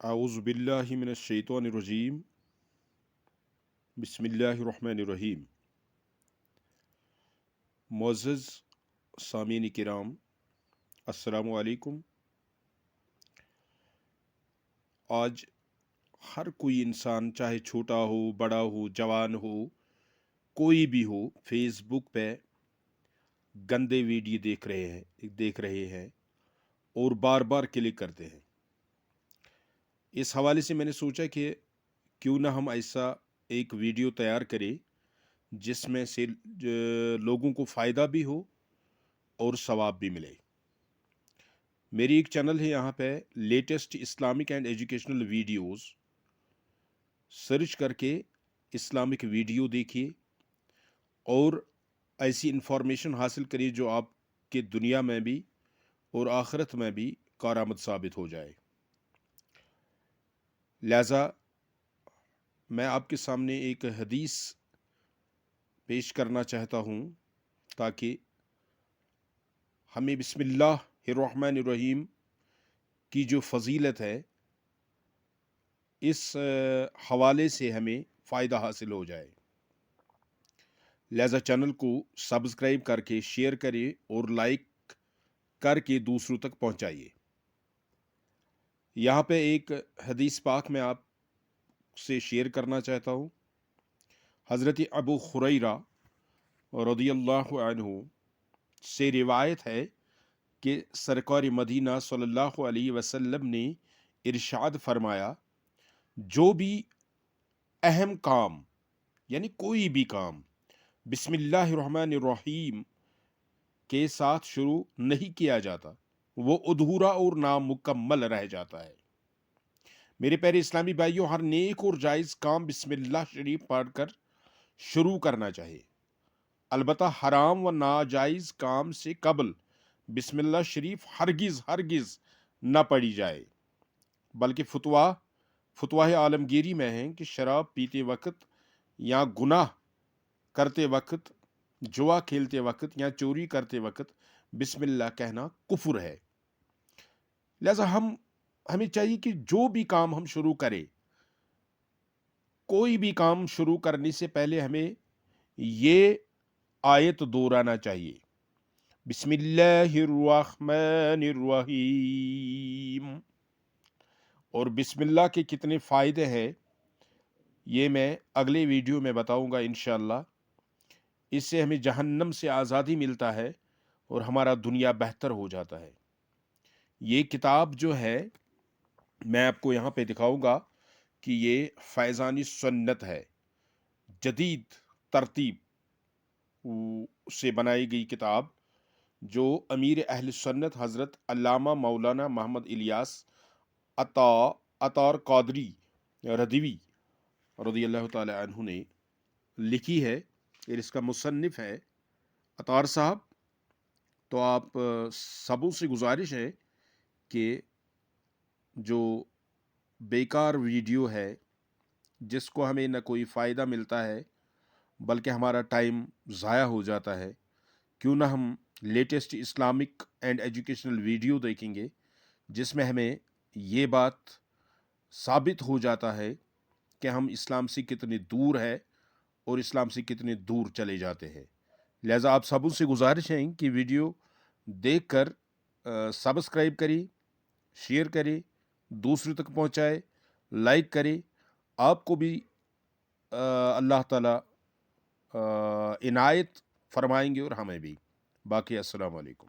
اعوذ باللہ من الشیطان الرجیم بسم اللہ الرحمن الرحیم۔ معزز سامعین کرام، السلام علیکم۔ آج ہر کوئی انسان، چاہے چھوٹا ہو، بڑا ہو، جوان ہو، کوئی بھی ہو، فیس بک پہ گندے ویڈیو دیکھ رہے ہیں اور بار بار کلک کرتے ہیں۔ اس حوالے سے میں نے سوچا کہ کیوں نہ ہم ایسا ایک ویڈیو تیار کریں جس میں سے لوگوں کو فائدہ بھی ہو اور ثواب بھی ملے۔ میری ایک چینل ہے، یہاں پہ latest Islamic and educational videos search کر کے اسلامک ویڈیو دیکھیے اور ایسی انفارمیشن حاصل کریے جو آپ کے دنیا میں بھی اور آخرت میں بھی کارآمد ثابت ہو جائے۔ لہذا میں آپ کے سامنے ایک حدیث پیش کرنا چاہتا ہوں تاکہ ہمیں بسم اللہ الرحمن الرحیم کی جو فضیلت ہے اس حوالے سے ہمیں فائدہ حاصل ہو جائے۔ لہذا چینل کو سبسکرائب کر کے شیئر کریں اور لائک کر کے دوسروں تک پہنچائیے۔ یہاں پہ ایک حدیث پاک میں آپ سے شیئر کرنا چاہتا ہوں۔ حضرت ابو ہریرہ رضی اللہ عنہ سے روایت ہے کہ سرکار مدینہ صلی اللہ علیہ وسلم نے ارشاد فرمایا، جو بھی اہم کام یعنی کوئی بھی کام بسم اللہ الرحمن الرحیم کے ساتھ شروع نہیں کیا جاتا وہ ادھورا اور نامکمل رہ جاتا ہے۔ میرے پیارے اسلامی بھائیوں، ہر نیک اور جائز کام بسم اللہ شریف پڑھ کر شروع کرنا چاہیے، البتہ حرام و ناجائز کام سے قبل بسم اللہ شریف ہرگز نہ پڑھی جائے، بلکہ فتویٰ عالمگیری میں ہیں کہ شراب پیتے وقت یا گناہ کرتے وقت، جوا کھیلتے وقت یا چوری کرتے وقت بسم اللہ کہنا کفر ہے۔ لہذا ہمیں چاہیے کہ جو بھی کام ہم شروع کریں، کوئی بھی کام شروع کرنے سے پہلے ہمیں یہ آیت دہرانا چاہیے، بسم اللہ الرحمن الرحیم۔ اور بسم اللہ کے کتنے فائدے ہیں یہ میں اگلے ویڈیو میں بتاؤں گا انشاءاللہ۔ اس سے ہمیں جہنم سے آزادی ملتا ہے اور ہمارا دنیا بہتر ہو جاتا ہے۔ یہ کتاب جو ہے میں آپ کو یہاں پہ دکھاؤں گا کہ یہ فیضانی سنت ہے، جدید ترتیب سے بنائی گئی کتاب، جو امیر اہل سنت حضرت علامہ مولانا محمد الیاس عطار قادری رضوی رضی اللہ تعالی عنہ نے لکھی ہے، اور اس کا مصنف ہے عطار صاحب۔ تو آپ سبوں سے گزارش ہے کہ جو بیکار ویڈیو ہے جس کو ہمیں نہ کوئی فائدہ ملتا ہے بلکہ ہمارا ٹائم ضائع ہو جاتا ہے، کیوں نہ ہم latest Islamic and educational video دیکھیں گے جس میں ہمیں یہ بات ثابت ہو جاتا ہے کہ ہم اسلام سے کتنے دور ہیں اور اسلام سے کتنے دور چلے جاتے ہیں۔ لہٰذا آپ سبوں سے گزارش ہے کہ ویڈیو دیکھ کر سبسکرائب کریں، شیئر کریں، دوسروں تک پہنچائے، لائک کریں۔ آپ کو بھی اللہ تعالیٰ عنایت فرمائیں گے اور ہمیں بھی۔ باقی السلام علیکم۔